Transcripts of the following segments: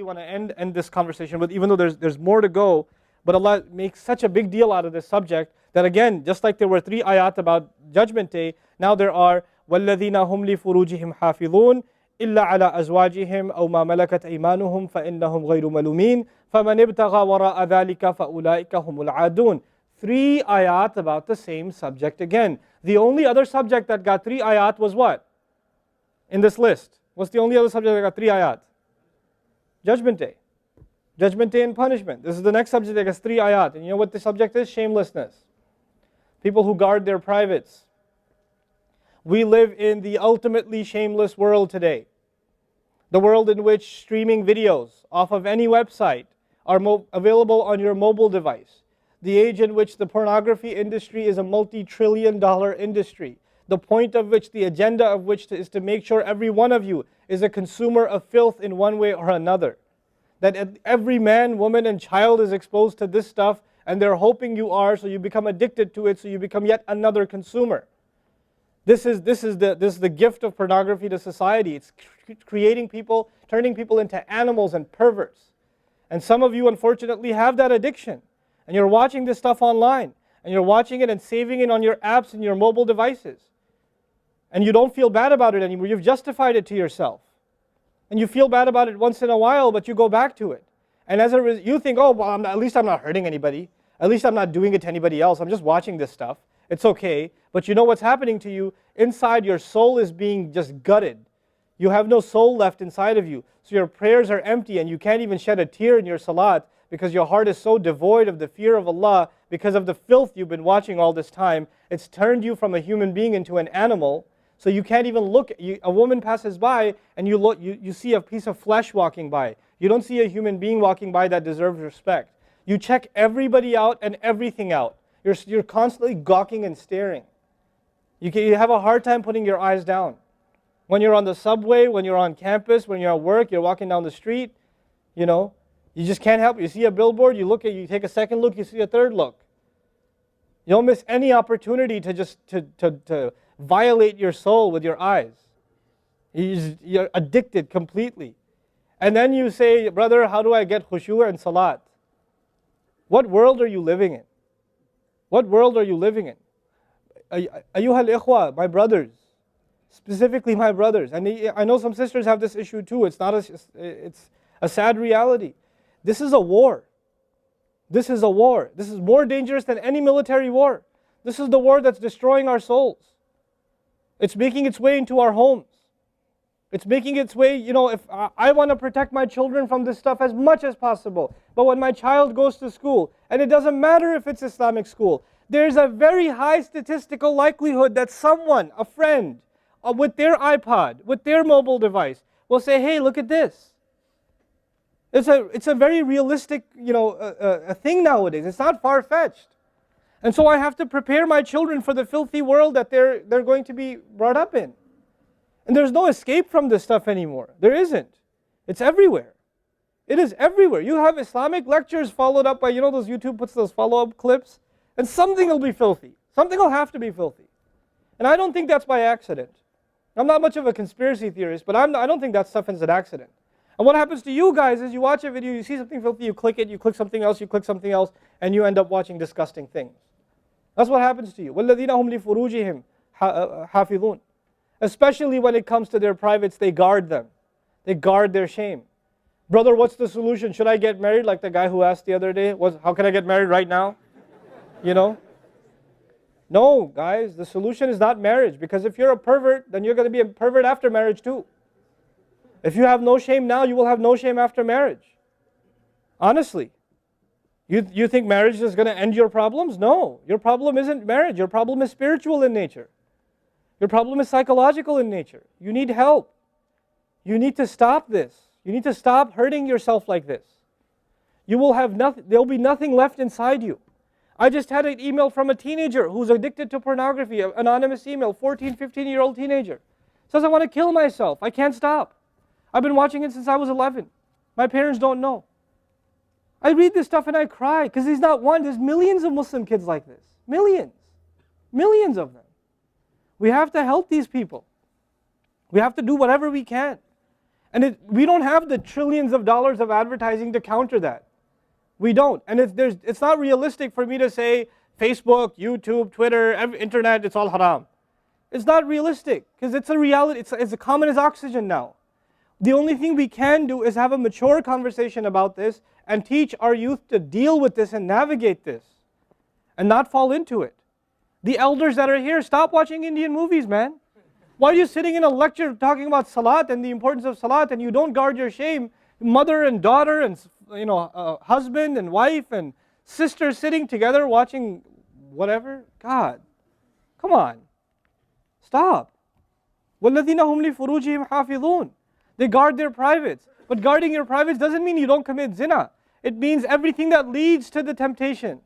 want to end this conversation with, even though there's more to go. But Allah makes such a big deal out of this subject that again, just like there were 3 ayat about Judgment Day, now there are وَالَّذِينَ هُمْ لِفُرُوجِهِمْ حَافِظُونَ إِلَّا عَلَىٰ أَزْوَاجِهِمْ أَوْ مَا مَلَكَتْ أَيْمَانُهُمْ فَإِنَّهُمْ غَيْرُ مَلُومِينَ فَمَنِ ابْتَغَى وَرَاءَ ذَلِكَ فَأُولَٰئِكَ هُمُ الْعَادُونَ. 3 ayat about the same subject again. The only other subject that got 3 ayat was what? In this list. What's the only other subject that got 3 ayat? Judgment Day. Judgment Day and punishment. This is the next subject that gets 3 ayat. And you know what the subject is? Shamelessness. People who guard their privates. We live in the ultimately shameless world today. The world in which streaming videos off of any website are available on your mobile device. The age in which the pornography industry is a multi-trillion-dollar industry. The point of which, the agenda of which is to make sure every one of you is a consumer of filth in one way or another. That every man, woman, and child is exposed to this stuff, and they're hoping you are, so you become addicted to it, so you become yet another consumer. This is the gift of pornography to society. It's creating people, turning people into animals and perverts. And some of you, unfortunately, have that addiction. And you're watching this stuff online. And you're watching it and saving it on your apps and your mobile devices. And you don't feel bad about it anymore. You've justified it to yourself. And you feel bad about it once in a while, but you go back to it. And as a result, you think, oh, well, at least I'm not hurting anybody. At least I'm not doing it to anybody else. I'm just watching this stuff. It's okay. But you know what's happening to you? Inside, your soul is being just gutted. You have no soul left inside of you. So your prayers are empty and you can't even shed a tear in your salat because your heart is so devoid of the fear of Allah because of the filth you've been watching all this time. It's turned you from a human being into an animal. So you can't even look. A woman passes by and you see a piece of flesh walking by. You don't see a human being walking by that deserves respect. You check everybody out and everything out. You're constantly gawking and staring. You have a hard time putting your eyes down. When you're on the subway, when you're on campus, when you're at work, you're walking down the street, you just can't help it. You see a billboard, you take a second look, you see a third look. You don't miss any opportunity to just to violate your soul with your eyes. You're addicted completely. And then you say, brother, how do I get khushu' and salat? What world are you living in? What world are you living in? Ayyuhal ikhwa, my brothers, specifically my brothers. And I know some sisters have this issue too. It's a sad reality. This is a war. This is a war. This is more dangerous than any military war. This is the war that's destroying our souls. It's making its way into our homes. It's making its way, if I want to protect my children from this stuff as much as possible. But when my child goes to school, and it doesn't matter if it's Islamic school, there's a very high statistical likelihood that someone, a friend, with their iPod, with their mobile device, will say, hey, look at this. It's a very realistic, a thing nowadays. It's not far-fetched. And so I have to prepare my children for the filthy world that they're going to be brought up in. And there's no escape from this stuff anymore. There isn't. It's everywhere. It is everywhere. You have Islamic lectures followed up by, those YouTube puts those follow-up clips, and something will be filthy. Something will have to be filthy. And I don't think that's by accident. I'm not much of a conspiracy theorist, but I don't think that stuff is an accident. And what happens to you guys is you watch a video, you see something filthy, you click it, you click something else, and you end up watching disgusting things. That's what happens to you. وَالَّذِينَ هُمْ لِفُرُوجِهِمْ حَافِظُونَ. Especially when it comes to their privates, they guard them. They guard their shame. Brother, what's the solution? Should I get married? Like the guy who asked the other day, how can I get married right now? No, guys, the solution is not marriage. Because if you're a pervert, then you're going to be a pervert after marriage too. If you have no shame now, you will have no shame after marriage. Honestly. You think marriage is going to end your problems? No. Your problem isn't marriage. Your problem is spiritual in nature. Your problem is psychological in nature. You need help. You need to stop this. You need to stop hurting yourself like this. You will have nothing, there'll be nothing left inside you. I just had an email from a teenager who's addicted to pornography, an anonymous email, 14, 15-year-old teenager. Says, I want to kill myself. I can't stop. I've been watching it since I was 11. My parents don't know. I read this stuff and I cry because he's not one. There's millions of Muslim kids like this. Millions. Millions of them. We have to help these people. We have to do whatever we can. And we don't have the trillions of dollars of advertising to counter that. We don't. And it's not realistic for me to say Facebook, YouTube, Twitter, internet, it's all haram. It's not realistic because it's a reality. It's as common as oxygen now. The only thing we can do is have a mature conversation about this and teach our youth to deal with this and navigate this and not fall into it. The elders that are here, stop watching Indian movies, man. Why are you sitting in a lecture talking about salat and the importance of salat and you don't guard your shame? Mother and daughter and husband and wife and sister sitting together watching whatever? God, come on. Stop. وَالَّذِينَ هُمْ لِفُرُوجِهِمْ حَافِظُونَ. They guard their privates. But guarding your privates doesn't mean you don't commit zina. It means everything that leads to the temptation.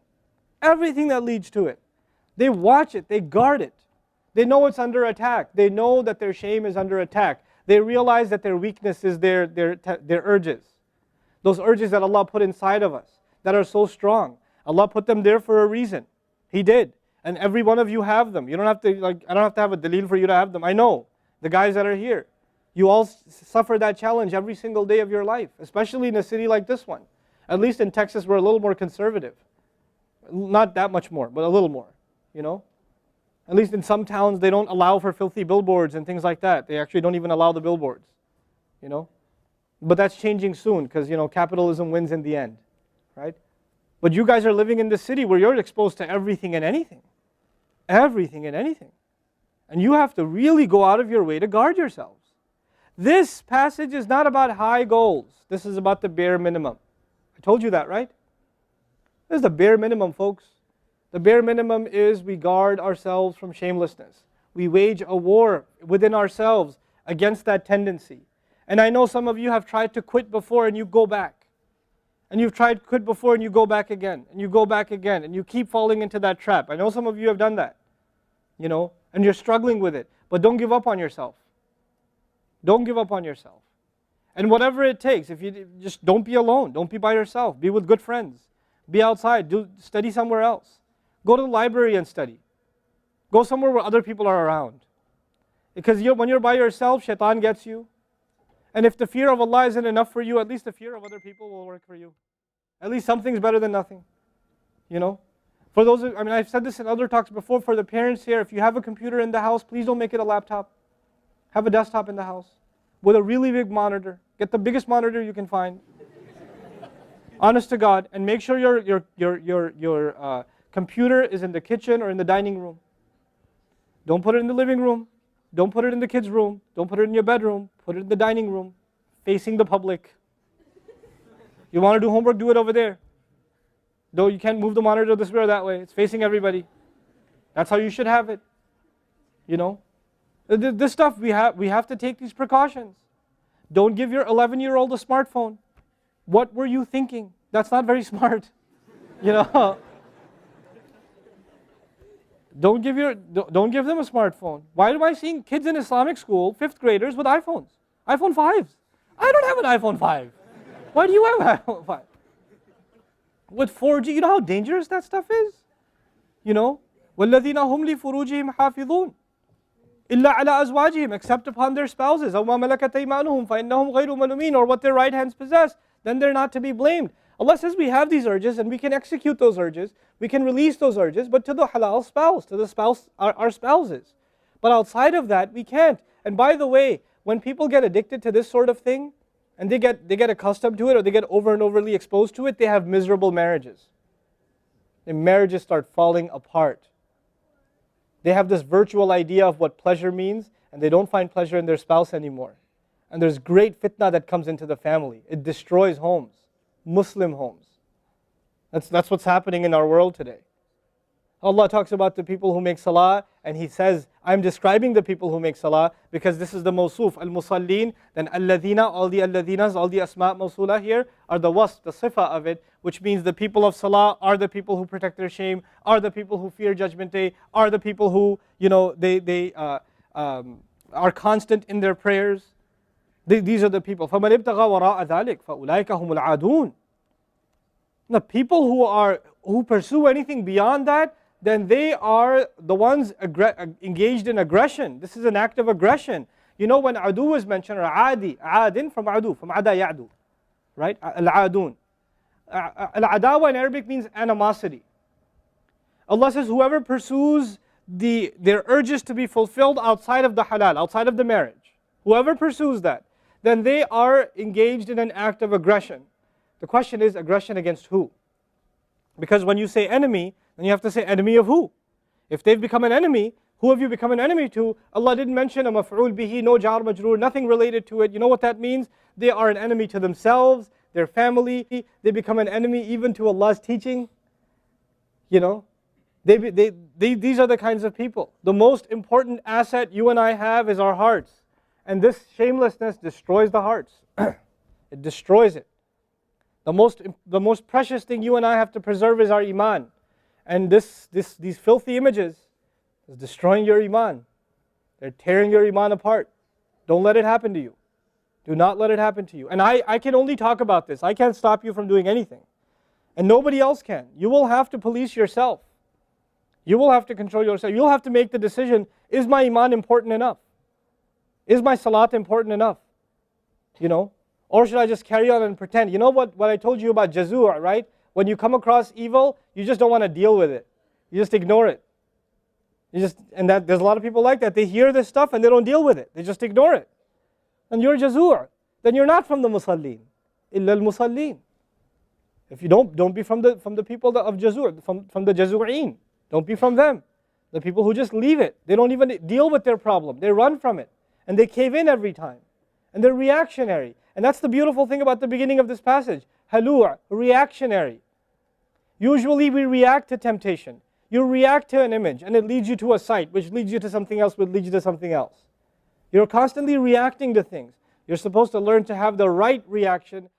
Everything that leads to it. They watch it. They guard it. They know it's under attack. They know that their shame is under attack. They realize that their weakness is their urges. Those urges that Allah put inside of us that are so strong. Allah put them there for a reason. He did. And every one of you have them. You don't have to, I don't have to have a dalil for you to have them. I know. The guys that are here. You all suffer that challenge every single day of your life. Especially in a city like this one. At least in Texas we're a little more conservative. Not that much more, but a little more. You know? At least in some towns they don't allow for filthy billboards and things like that. They actually don't even allow the billboards. You know? But that's changing soon because, capitalism wins in the end. Right? But you guys are living in this city where you're exposed to everything and anything. Everything and anything. And you have to really go out of your way to guard yourselves. This passage is not about high goals. This is about the bare minimum. I told you that, right? This is the bare minimum, folks. The bare minimum is we guard ourselves from shamelessness. We wage a war within ourselves against that tendency. And I know some of you have tried to quit before and you go back. And you've tried to quit before and you go back again. And you go back again. And you keep falling into that trap. I know some of you have done that. And you're struggling with it. But don't give up on yourself. Don't give up on yourself. And whatever it takes, if you just don't be alone. Don't be by yourself. Be with good friends. Be outside. Study somewhere else. Go to the library and study. Go somewhere where other people are around. Because when you're by yourself, shaitan gets you. And if the fear of Allah isn't enough for you, at least the fear of other people will work for you. At least something's better than nothing. For those, I've said this in other talks before, for the parents here, if you have a computer in the house, please don't make it a laptop. Have a desktop in the house with a really big monitor. Get the biggest monitor you can find. Honest to God, and make sure your computer is in the kitchen or in the dining room. Don't put it in the living room. Don't put it in the kids' room. Don't put it in your bedroom. Put it in the dining room, facing the public. You want to do homework, do it over there. Though you can't move the monitor this way or that way. It's facing everybody. That's how you should have it. This stuff, we have to take these precautions. Don't give your 11-year-old a smartphone. What were you thinking? That's not very smart. Don't give them a smartphone. Why am I seeing kids in Islamic school, 5th graders, with iPhones? iPhone 5s. I don't have an iPhone 5. Why do you have an iPhone 5? With 4G, you know how dangerous that stuff is? وَالَّذِينَ هُمْ لِفُرُوجِهِمْ حَافِظُونَ إِلَّا عَلَىٰ أَزْوَاجِهِمْ except upon their spouses أَوْ مَا مَلَكَتْ أَيْمَانُهُمْ فَإِنَّهُمْ غَيْرُ مَلُومِينَ or what their right hands possess, then they're not to be blamed. Allah says we have these urges and we can execute those urges, we can release those urges, but to the halal spouse, to the spouse, our spouses. But outside of that, we can't. And by the way, when people get addicted to this sort of thing, and they get accustomed to it, or they get over and overly exposed to it, they have miserable marriages. And marriages start falling apart. They have this virtual idea of what pleasure means, and they don't find pleasure in their spouse anymore. And there's great fitna that comes into the family. It destroys homes, Muslim homes. That's what's happening in our world today. Allah talks about the people who make salah, and He says, I'm describing the people who make salah because this is the mawsuf, al-musallin, then alladhina, all the alladhinas, all the asma' mawsula here are the wasf, the sifa of it, which means the people of salah are the people who protect their shame, are the people who fear judgment day, are the people who, they are constant in their prayers. These are the people. فَمَنِ ابْتَغَى وَرَاءَ ذَلِكَ فَأُولَٰئِكَ هُمُ الْعَادُونَ. The people who pursue anything beyond that, then they are the ones engaged in aggression. This is an act of aggression. You know when adu is mentioned, or adi, adin from adu, from ada ya'du, right? Al-adun. Al-adawa in Arabic means animosity. Allah says, whoever pursues their urges to be fulfilled outside of the halal, outside of the marriage, whoever pursues that, then they are engaged in an act of aggression. The question is, aggression against who? Because when you say enemy, then you have to say enemy of who? If they've become an enemy, who have you become an enemy to? Allah didn't mention a maf'ul bihi, no jar majroor, nothing related to it. You know what that means? They are an enemy to themselves, their family. They become an enemy even to Allah's teaching. You know, these are the kinds of people. The most important asset you and I have is our hearts. And this shamelessness destroys the hearts. It destroys it. The most precious thing you and I have to preserve is our iman. And these filthy images is destroying your iman. They're tearing your iman apart. Don't let it happen to you. Do not let it happen to you. And I can only talk about this. I can't stop you from doing anything. And nobody else can. You will have to police yourself. You will have to control yourself. You'll have to make the decision, is my iman important enough? Is my salat important enough? You know? Or should I just carry on and pretend? You know what I told you about jazur, right? When you come across evil, you just don't want to deal with it. You just ignore it. There's a lot of people like that. They hear this stuff and they don't deal with it. They just ignore it. And you're jazur. Then you're not from the musallin. Illa al-musallin. If you don't be from the people of jazur, from the jazureen. Don't be from them. The people who just leave it. They don't even deal with their problem. They run from it. And they cave in every time. And they're reactionary. And that's the beautiful thing about the beginning of this passage. Halua, reactionary. Usually we react to temptation. You react to an image and it leads you to a site, which leads you to something else, which leads you to something else. You're constantly reacting to things. You're supposed to learn to have the right reaction.